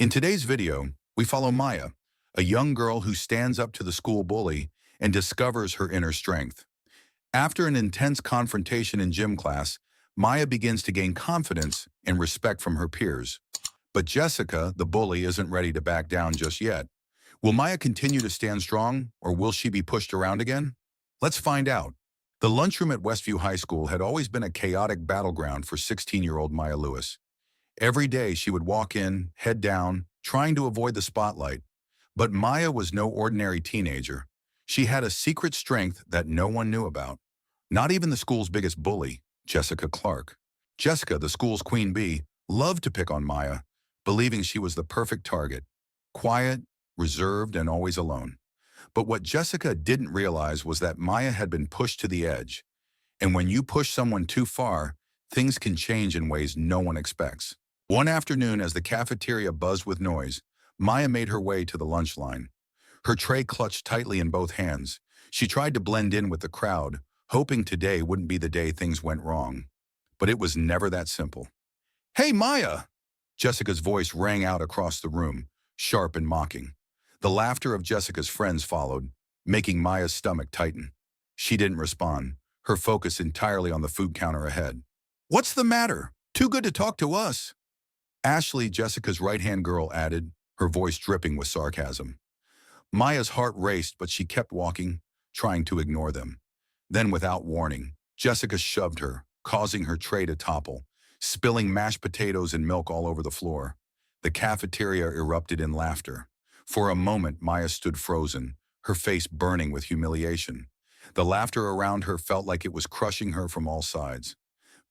In today's video, we follow Maya, a young girl who stands up to the school bully and discovers her inner strength. After an intense confrontation in gym class, Maya begins to gain confidence and respect from her peers. But Jessica, the bully, isn't ready to back down just yet. Will Maya continue to stand strong, or will she be pushed around again? Let's find out. The lunchroom at Westview High School had always been a chaotic battleground for 16-year-old Maya Lewis. Every day she would walk in, head down, trying to avoid the spotlight. But Maya was no ordinary teenager. She had a secret strength that no one knew about. Not even the school's biggest bully, Jessica Clark. Jessica, the school's queen bee, loved to pick on Maya, believing she was the perfect target. Quiet, reserved, and always alone. But what Jessica didn't realize was that Maya had been pushed to the edge. And when you push someone too far, things can change in ways no one expects. One afternoon, as the cafeteria buzzed with noise, Maya made her way to the lunch line. Her tray clutched tightly in both hands. She tried to blend in with the crowd, hoping today wouldn't be the day things went wrong. But it was never that simple. "Hey, Maya!" Jessica's voice rang out across the room, sharp and mocking. The laughter of Jessica's friends followed, making Maya's stomach tighten. She didn't respond, her focus entirely on the food counter ahead. "What's the matter? Too good to talk to us." Ashley, Jessica's right-hand girl, added, her voice dripping with sarcasm. Maya's heart raced, but she kept walking, trying to ignore them. Then, without warning, Jessica shoved her, causing her tray to topple, spilling mashed potatoes and milk all over the floor. The cafeteria erupted in laughter. For a moment, Maya stood frozen, her face burning with humiliation. The laughter around her felt like it was crushing her from all sides.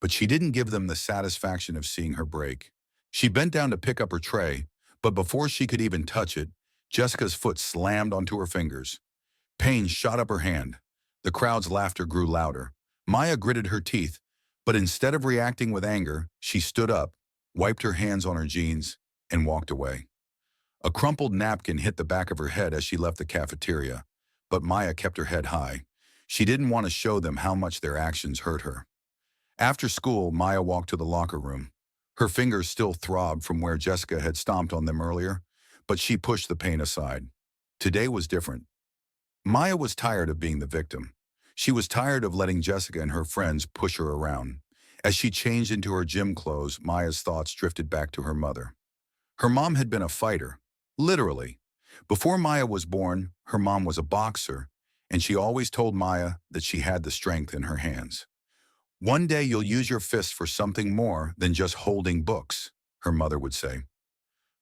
But she didn't give them the satisfaction of seeing her break. She bent down to pick up her tray, but before she could even touch it, Jessica's foot slammed onto her fingers. Pain shot up her hand. The crowd's laughter grew louder. Maya gritted her teeth, but instead of reacting with anger, she stood up, wiped her hands on her jeans, and walked away. A crumpled napkin hit the back of her head as she left the cafeteria, but Maya kept her head high. She didn't want to show them how much their actions hurt her. After school, Maya walked to the locker room. Her fingers still throbbed from where Jessica had stomped on them earlier, but she pushed the pain aside. Today was different. Maya was tired of being the victim. She was tired of letting Jessica and her friends push her around. As she changed into her gym clothes, Maya's thoughts drifted back to her mother. Her mom had been a fighter, literally. Before Maya was born, her mom was a boxer, and she always told Maya that she had the strength in her hands. "One day you'll use your fists for something more than just holding books," her mother would say.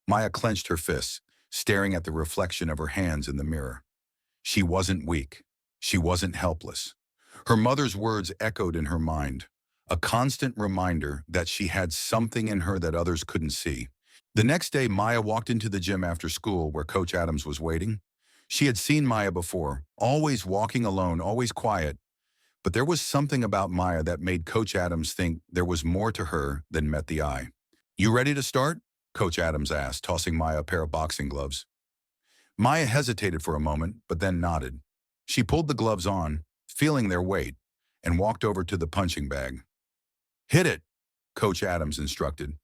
Maya clenched her fists, staring at the reflection of her hands in the mirror. She wasn't weak. She wasn't helpless. Her mother's words echoed in her mind, a constant reminder that she had something in her that others couldn't see. The next day, Maya walked into the gym after school where Coach Adams was waiting. She had seen Maya before, always walking alone, always quiet. But there was something about Maya that made Coach Adams think there was more to her than met the eye. "You ready to start?" Coach Adams asked, tossing Maya a pair of boxing gloves. Maya hesitated for a moment, but then nodded. She pulled the gloves on, feeling their weight, and walked over to the punching bag. "Hit it," Coach Adams instructed.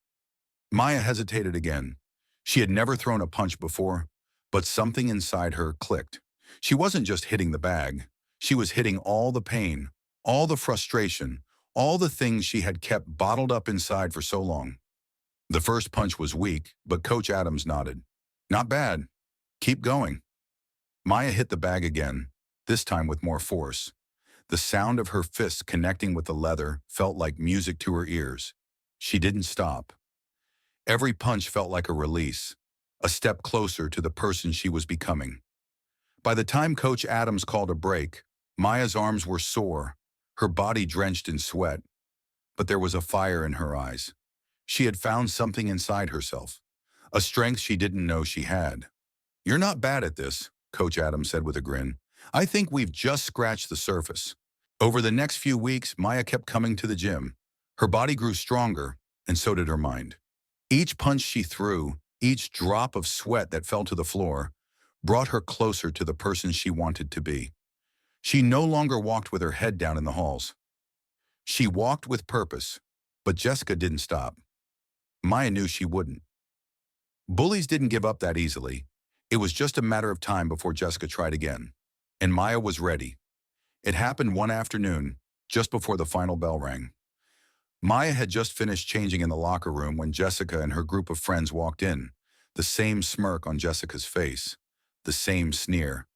Maya hesitated again. She had never thrown a punch before, but something inside her clicked. She wasn't just hitting the bag. She was hitting all the pain, all the frustration, all the things she had kept bottled up inside for so long. The first punch was weak, but Coach Adams nodded. "Not bad. Keep going." Maya hit the bag again, this time with more force. The sound of her fists connecting with the leather felt like music to her ears. She didn't stop. Every punch felt like a release, a step closer to the person she was becoming. By the time Coach Adams called a break, Maya's arms were sore, her body drenched in sweat, but there was a fire in her eyes. She had found something inside herself, a strength she didn't know she had. "You're not bad at this," Coach Adams said with a grin. "I think we've just scratched the surface." Over the next few weeks, Maya kept coming to the gym. Her body grew stronger, and so did her mind. Each punch she threw, each drop of sweat that fell to the floor, brought her closer to the person she wanted to be. She no longer walked with her head down in the halls. She walked with purpose, but Jessica didn't stop. Maya knew she wouldn't. Bullies didn't give up that easily. It was just a matter of time before Jessica tried again. And Maya was ready. It happened one afternoon, just before the final bell rang. Maya had just finished changing in the locker room when Jessica and her group of friends walked in, the same smirk on Jessica's face, the same sneer.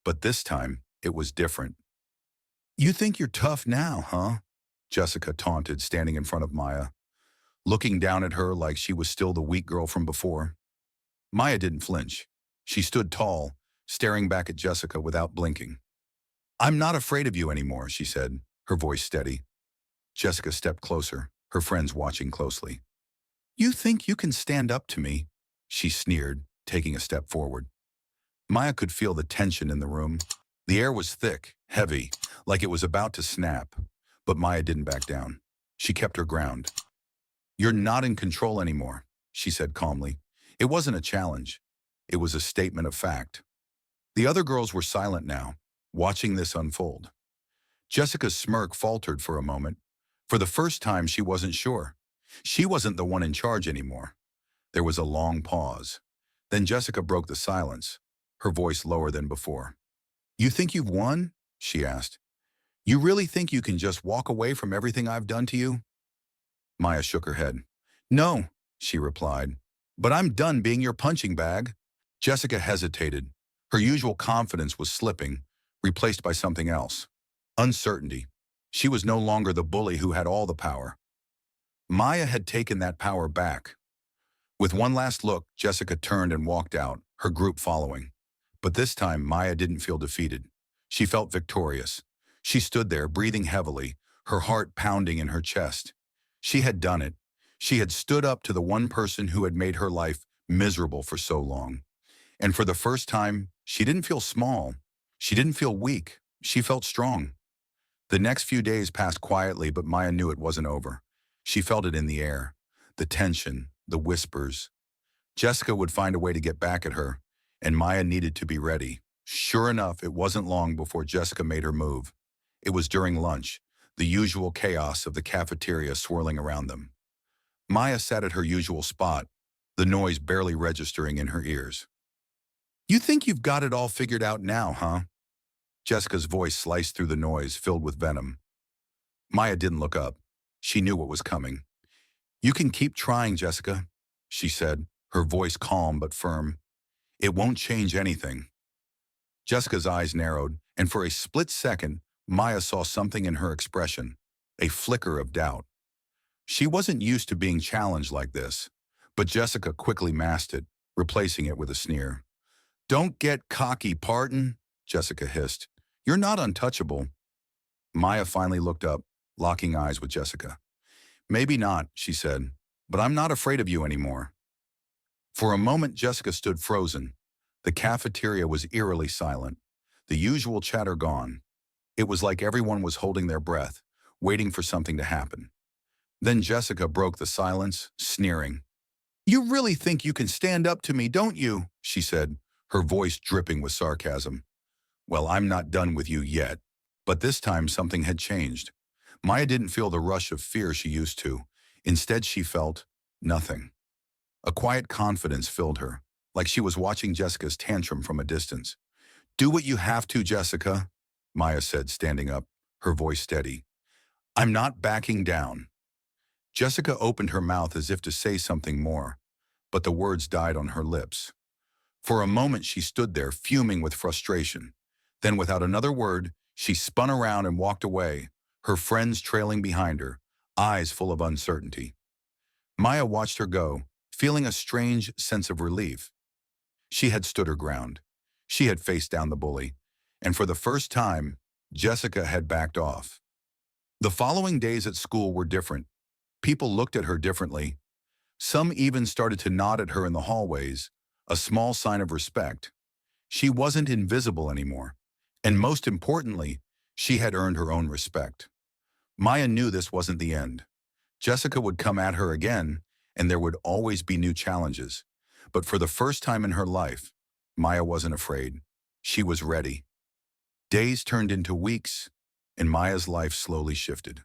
But this time, it was different. "You think you're tough now, huh?" Jessica taunted, standing in front of Maya, looking down at her like she was still the weak girl from before. Maya didn't flinch. She stood tall, staring back at Jessica without blinking. "I'm not afraid of you anymore," she said, her voice steady. Jessica stepped closer, her friends watching closely. "You think you can stand up to me?" she sneered, taking a step forward. Maya could feel the tension in the room. The air was thick, heavy, like it was about to snap. But Maya didn't back down. She kept her ground. "You're not in control anymore," she said calmly. It wasn't a challenge. It was a statement of fact. The other girls were silent now, watching this unfold. Jessica's smirk faltered for a moment. For the first time, she wasn't sure. She wasn't the one in charge anymore. There was a long pause. Then Jessica broke the silence, her voice lower than before. "You think you've won?" she asked. "You really think you can just walk away from everything I've done to you?" Maya shook her head. "No," she replied, "but I'm done being your punching bag." Jessica hesitated. Her usual confidence was slipping, replaced by something else. Uncertainty. She was no longer the bully who had all the power. Maya had taken that power back. With one last look, Jessica turned and walked out, her group following. But this time, Maya didn't feel defeated. She felt victorious. She stood there, breathing heavily, her heart pounding in her chest. She had done it. She had stood up to the one person who had made her life miserable for so long. And for the first time, she didn't feel small. She didn't feel weak. She felt strong. The next few days passed quietly, but Maya knew it wasn't over. She felt it in the air, the tension, the whispers. Jessica would find a way to get back at her, and Maya needed to be ready. Sure enough, it wasn't long before Jessica made her move. It was during lunch, the usual chaos of the cafeteria swirling around them. Maya sat at her usual spot, the noise barely registering in her ears. "You think you've got it all figured out now, huh?" Jessica's voice sliced through the noise, filled with venom. Maya didn't look up. She knew what was coming. "You can keep trying, Jessica," she said, her voice calm but firm. "It won't change anything." Jessica's eyes narrowed, and for a split second, Maya saw something in her expression, a flicker of doubt. She wasn't used to being challenged like this, but Jessica quickly masked it, replacing it with a sneer. "Don't get cocky, Parton," Jessica hissed. "You're not untouchable." Maya finally looked up, locking eyes with Jessica. "Maybe not," she said, "but I'm not afraid of you anymore." For a moment, Jessica stood frozen. The cafeteria was eerily silent, the usual chatter gone. It was like everyone was holding their breath, waiting for something to happen. Then Jessica broke the silence, sneering. "You really think you can stand up to me, don't you?" she said, her voice dripping with sarcasm. "Well, I'm not done with you yet." But this time something had changed. Maya didn't feel the rush of fear she used to. Instead, she felt nothing. A quiet confidence filled her, like she was watching Jessica's tantrum from a distance. "Do what you have to, Jessica," Maya said, standing up, her voice steady. "I'm not backing down." Jessica opened her mouth as if to say something more, but the words died on her lips. For a moment, she stood there, fuming with frustration. Then, without another word, she spun around and walked away, her friends trailing behind her, eyes full of uncertainty. Maya watched her go, feeling a strange sense of relief. She had stood her ground. She had faced down the bully, and for the first time, Jessica had backed off. The following days at school were different. People looked at her differently. Some even started to nod at her in the hallways, a small sign of respect. She wasn't invisible anymore. And most importantly, she had earned her own respect. Maya knew this wasn't the end. Jessica would come at her again, and there would always be new challenges. But for the first time in her life, Maya wasn't afraid. She was ready. Days turned into weeks, and Maya's life slowly shifted.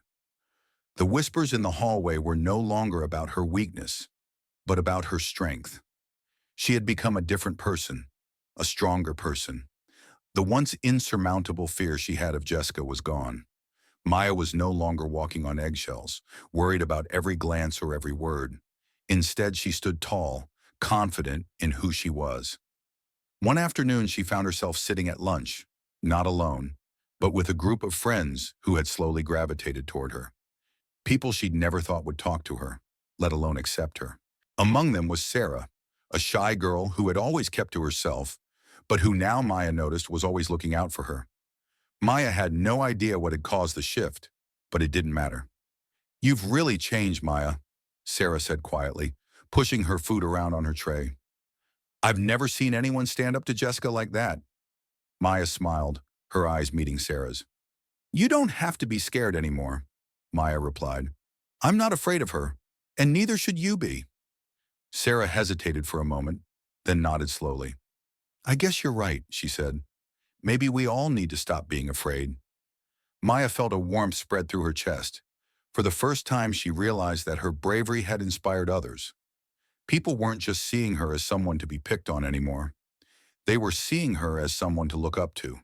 The whispers in the hallway were no longer about her weakness, but about her strength. She had become a different person, a stronger person. The once insurmountable fear she had of Jessica was gone. Maya was no longer walking on eggshells, worried about every glance or every word. Instead, she stood tall, confident in who she was. One afternoon, she found herself sitting at lunch, not alone, but with a group of friends who had slowly gravitated toward her. People she'd never thought would talk to her, let alone accept her. Among them was Sarah, a shy girl who had always kept to herself, but who now Maya noticed was always looking out for her. Maya had no idea what had caused the shift, but it didn't matter. "You've really changed, Maya," Sarah said quietly, pushing her food around on her tray. "I've never seen anyone stand up to Jessica like that." Maya smiled, her eyes meeting Sarah's. "You don't have to be scared anymore," Maya replied. "I'm not afraid of her, and neither should you be." Sarah hesitated for a moment, then nodded slowly. "I guess you're right," she said. "Maybe we all need to stop being afraid." Maya felt a warmth spread through her chest. For the first time, she realized that her bravery had inspired others. People weren't just seeing her as someone to be picked on anymore. They were seeing her as someone to look up to.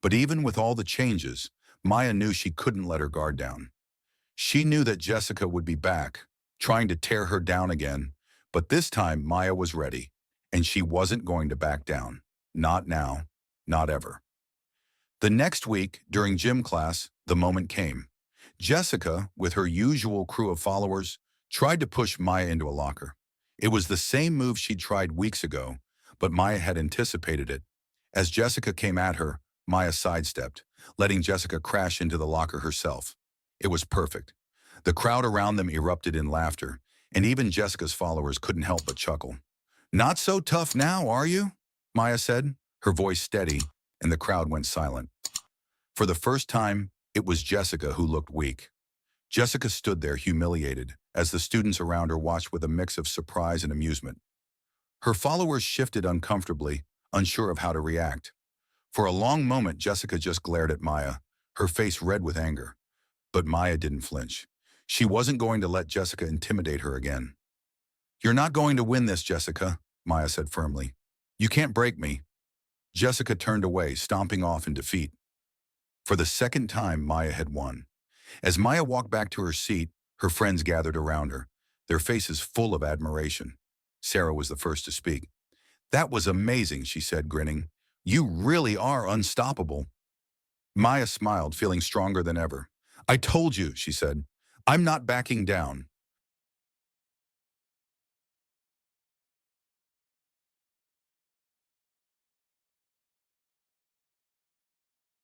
But even with all the changes, Maya knew she couldn't let her guard down. She knew that Jessica would be back, trying to tear her down again, but this time Maya was ready, and she wasn't going to back down. Not now, not ever. The next week, during gym class, the moment came. Jessica, with her usual crew of followers, tried to push Maya into a locker. It was the same move she'd tried weeks ago, but Maya had anticipated it. As Jessica came at her, Maya sidestepped, letting Jessica crash into the locker herself. It was perfect. The crowd around them erupted in laughter, and even Jessica's followers couldn't help but chuckle. "Not so tough now, are you?" Maya said, her voice steady, and the crowd went silent. For the first time, it was Jessica who looked weak. Jessica stood there humiliated, as the students around her watched with a mix of surprise and amusement. Her followers shifted uncomfortably, unsure of how to react. For a long moment, Jessica just glared at Maya, her face red with anger. But Maya didn't flinch. She wasn't going to let Jessica intimidate her again. "You're not going to win this, Jessica," Maya said firmly. "You can't break me." Jessica turned away, stomping off in defeat. For the second time, Maya had won. As Maya walked back to her seat, her friends gathered around her, their faces full of admiration. Sarah was the first to speak. "That was amazing," she said, grinning. "You really are unstoppable." Maya smiled, feeling stronger than ever. "I told you," she said. "I'm not backing down."